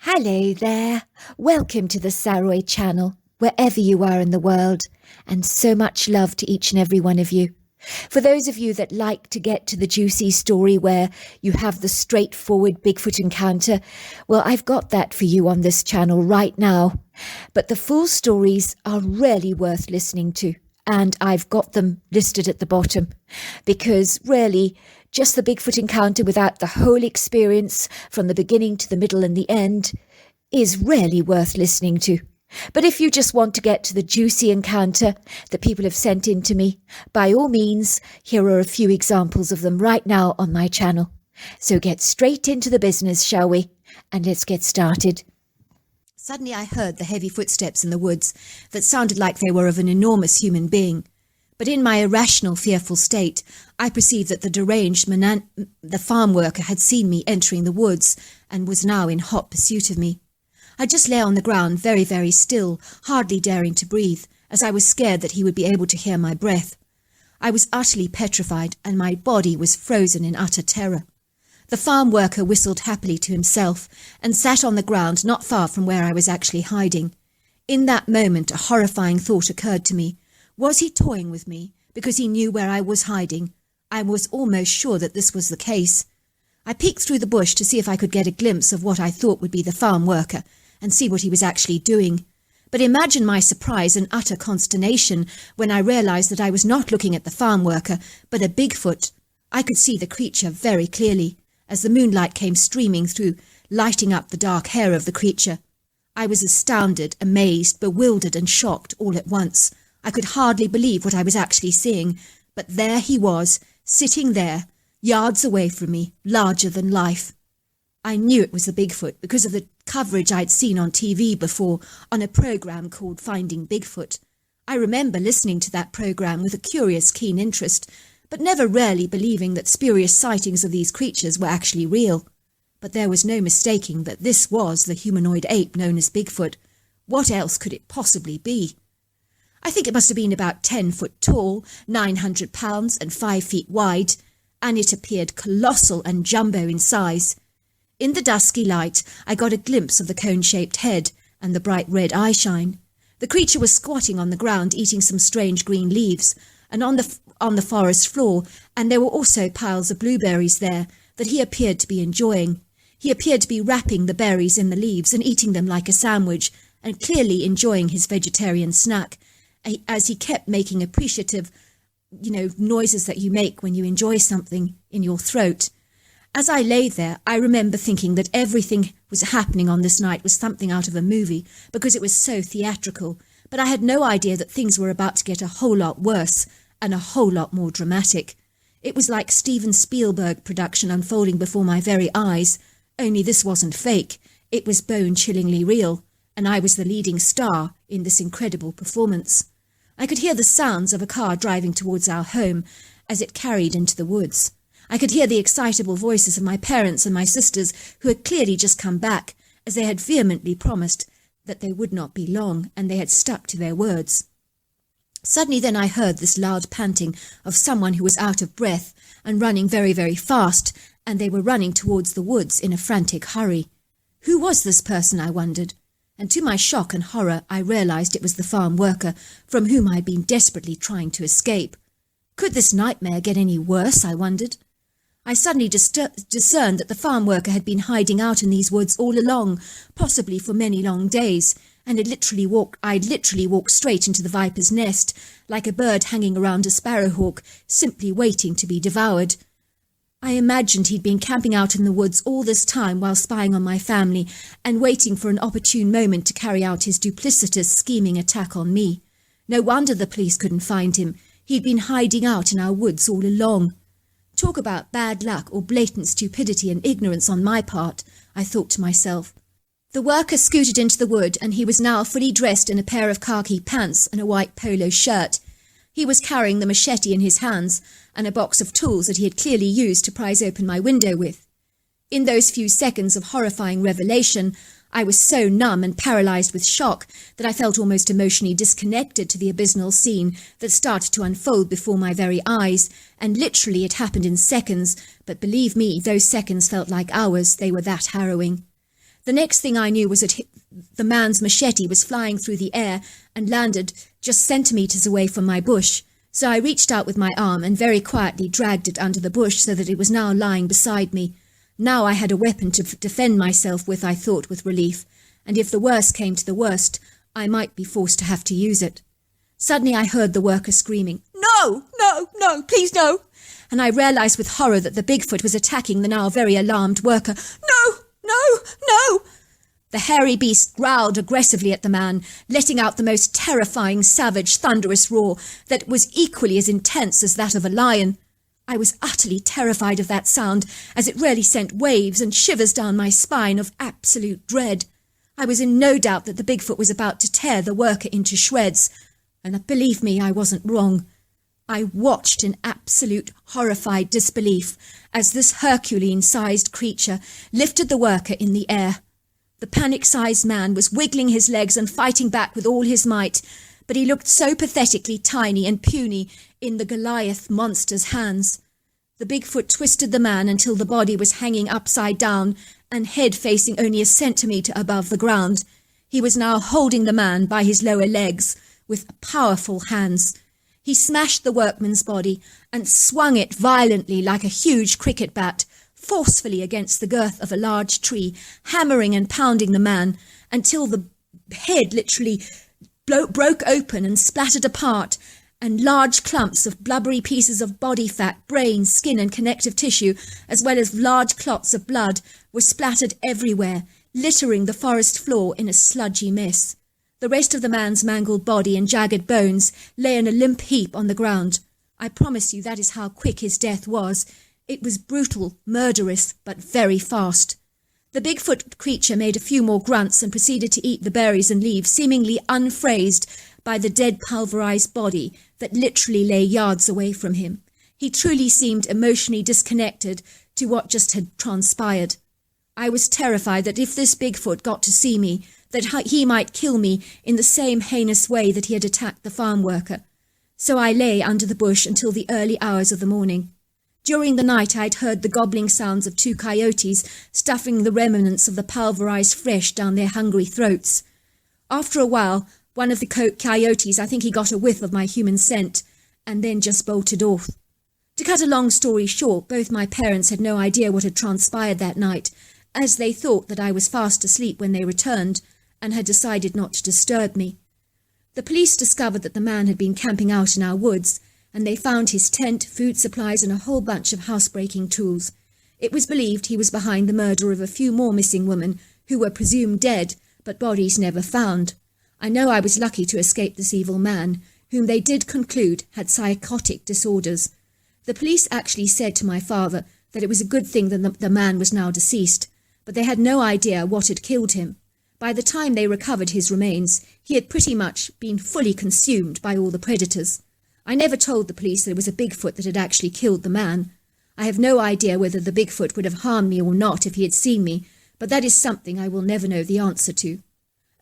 Hello there. Welcome to the Saroy channel, wherever you are in the world, and so much love to each and every one of you. For those of you that like to get to the juicy story where you have the straightforward Bigfoot encounter, well, I've got that for you on this channel right now. But the full stories are really worth listening to, and I've got them listed at the bottom, because really, just the Bigfoot encounter without the whole experience from the beginning to the middle and the end is really worth listening to. But if you just want to get to the juicy encounter that people have sent in to me, by all means, here are a few examples of them right now on my channel. So get straight into the business, shall we? And let's get started. Suddenly I heard the heavy footsteps in the woods that sounded like they were of an enormous human being. But in my irrational, fearful state, I perceived that the deranged the farm worker had seen me entering the woods and was now in hot pursuit of me. I just lay on the ground, very, very still, hardly daring to breathe, as I was scared that he would be able to hear my breath. I was utterly petrified, and my body was frozen in utter terror. The farm worker whistled happily to himself and sat on the ground not far from where I was actually hiding. In that moment, a horrifying thought occurred to me. Was he toying with me because he knew where I was hiding? I was almost sure that this was the case. I peeked through the bush to see if I could get a glimpse of what I thought would be the farm worker and see what he was actually doing. But imagine my surprise and utter consternation when I realized that I was not looking at the farm worker, but a Bigfoot. I could see the creature very clearly, as the moonlight came streaming through, lighting up the dark hair of the creature. I was astounded, amazed, bewildered and shocked all at once. I could hardly believe what I was actually seeing, but there he was, sitting there, yards away from me, larger than life. I knew it was the Bigfoot because of the coverage I'd seen on TV before on a program called Finding Bigfoot. I remember listening to that program with a curious, keen interest, but never really believing that spurious sightings of these creatures were actually real. But there was no mistaking that this was the humanoid ape known as Bigfoot. What else could it possibly be? I think it must have been about 10 foot tall, 900 pounds and 5 feet wide, and it appeared colossal and jumbo in size. In the dusky light, I got a glimpse of the cone-shaped head and the bright red eyeshine. The creature was squatting on the ground eating some strange green leaves, and on the forest floor, and there were also piles of blueberries there that he appeared to be enjoying. He appeared to be wrapping the berries in the leaves and eating them like a sandwich, and clearly enjoying his vegetarian snack, as he kept making appreciative, noises that you make when you enjoy something in your throat. As I lay there, I remember thinking that everything was happening on this night was something out of a movie, because it was so theatrical, but I had no idea that things were about to get a whole lot worse and a whole lot more dramatic. It was like Steven Spielberg production unfolding before my very eyes, only this wasn't fake, it was bone-chillingly real, and I was the leading star in this incredible performance. I could hear the sounds of a car driving towards our home as it carried into the woods. I could hear the excitable voices of my parents and my sisters, who had clearly just come back, as they had vehemently promised that they would not be long, and they had stuck to their words. Suddenly then I heard this loud panting of someone who was out of breath and running very, very fast, and they were running towards the woods in a frantic hurry. Who was this person, I wondered? And to my shock and horror, I realized it was the farm worker from whom I had been desperately trying to escape. Could this nightmare get any worse, I wondered? I suddenly discerned that the farm worker had been hiding out in these woods all along, possibly for many long days, and I'd literally walked straight into the viper's nest, like a bird hanging around a sparrowhawk, simply waiting to be devoured. I imagined he'd been camping out in the woods all this time while spying on my family and waiting for an opportune moment to carry out his duplicitous, scheming attack on me. No wonder the police couldn't find him. He'd been hiding out in our woods all along. Talk about bad luck or blatant stupidity and ignorance on my part, I thought to myself. The worker scooted into the wood, and he was now fully dressed in a pair of khaki pants and a white polo shirt. He was carrying the machete in his hands and a box of tools that he had clearly used to prise open my window with. In those few seconds of horrifying revelation, I was so numb and paralysed with shock that I felt almost emotionally disconnected to the abysmal scene that started to unfold before my very eyes, and literally it happened in seconds, but believe me, those seconds felt like hours, they were that harrowing. The next thing I knew was that the man's machete was flying through the air and landed just centimetres away from my bush. So I reached out with my arm and very quietly dragged it under the bush so that it was now lying beside me. Now I had a weapon to defend myself with, I thought with relief, and if the worst came to the worst, I might be forced to have to use it. Suddenly I heard the worker screaming, "No, no, no, please no!" And I realised with horror that the Bigfoot was attacking the now very alarmed worker. "No, no, no!" The hairy beast growled aggressively at the man, letting out the most terrifying, savage, thunderous roar that was equally as intense as that of a lion. I was utterly terrified of that sound, as it really sent waves and shivers down my spine of absolute dread. I was in no doubt that the Bigfoot was about to tear the worker into shreds, and believe me, I wasn't wrong. I watched in absolute horrified disbelief as this Herculean-sized creature lifted the worker in the air. The panic-sized man was wiggling his legs and fighting back with all his might, but he looked so pathetically tiny and puny in the Goliath monster's hands. The Bigfoot twisted the man until the body was hanging upside down and head facing only a centimetre above the ground. He was now holding the man by his lower legs with powerful hands. He smashed the workman's body and swung it violently like a huge cricket bat, forcefully against the girth of a large tree, hammering and pounding the man until the head literally broke open and splattered apart, and large clumps of blubbery pieces of body fat, brain, skin and connective tissue, as well as large clots of blood, were splattered everywhere, littering the forest floor in a sludgy mess. The rest of the man's mangled body and jagged bones lay in a limp heap on the ground. I promise you that is how quick his death was. It was brutal, murderous, but very fast. The Bigfoot creature made a few more grunts and proceeded to eat the berries and leaves, seemingly unfazed by the dead pulverized body that literally lay yards away from him. He truly seemed emotionally disconnected to what just had transpired. I was terrified that if this Bigfoot got to see me, that he might kill me in the same heinous way that he had attacked the farm worker. So I lay under the bush until the early hours of the morning. During the night I had heard the gobbling sounds of 2 coyotes stuffing the remnants of the pulverized flesh down their hungry throats. After a while, one of the coyotes, I think he got a whiff of my human scent, and then just bolted off. To cut a long story short, both my parents had no idea what had transpired that night, as they thought that I was fast asleep when they returned, and had decided not to disturb me. The police discovered that the man had been camping out in our woods, and they found his tent, food supplies, and a whole bunch of housebreaking tools. It was believed he was behind the murder of a few more missing women who were presumed dead, but bodies never found. I know I was lucky to escape this evil man, whom they did conclude had psychotic disorders. The police actually said to my father that it was a good thing that the man was now deceased, but they had no idea what had killed him. By the time they recovered his remains, he had pretty much been fully consumed by all the predators. I never told the police that it was a Bigfoot that had actually killed the man. I have no idea whether the Bigfoot would have harmed me or not if he had seen me, but that is something I will never know the answer to.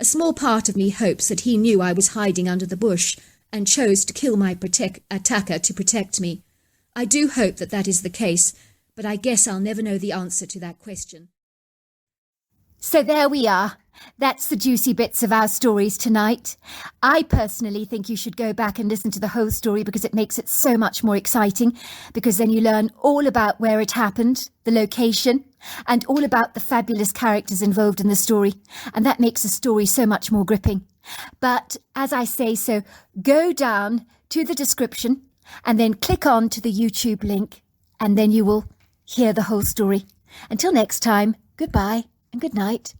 A small part of me hopes that he knew I was hiding under the bush and chose to kill my attacker to protect me. I do hope that that is the case, but I guess I'll never know the answer to that question. So there we are. That's the juicy bits of our stories tonight. I personally think you should go back and listen to the whole story because it makes it so much more exciting, because then you learn all about where it happened, the location, and all about the fabulous characters involved in the story. And that makes the story so much more gripping. But as I say so, go down to the description and then click on to the YouTube link, and then you will hear the whole story. Until next time, goodbye and good night.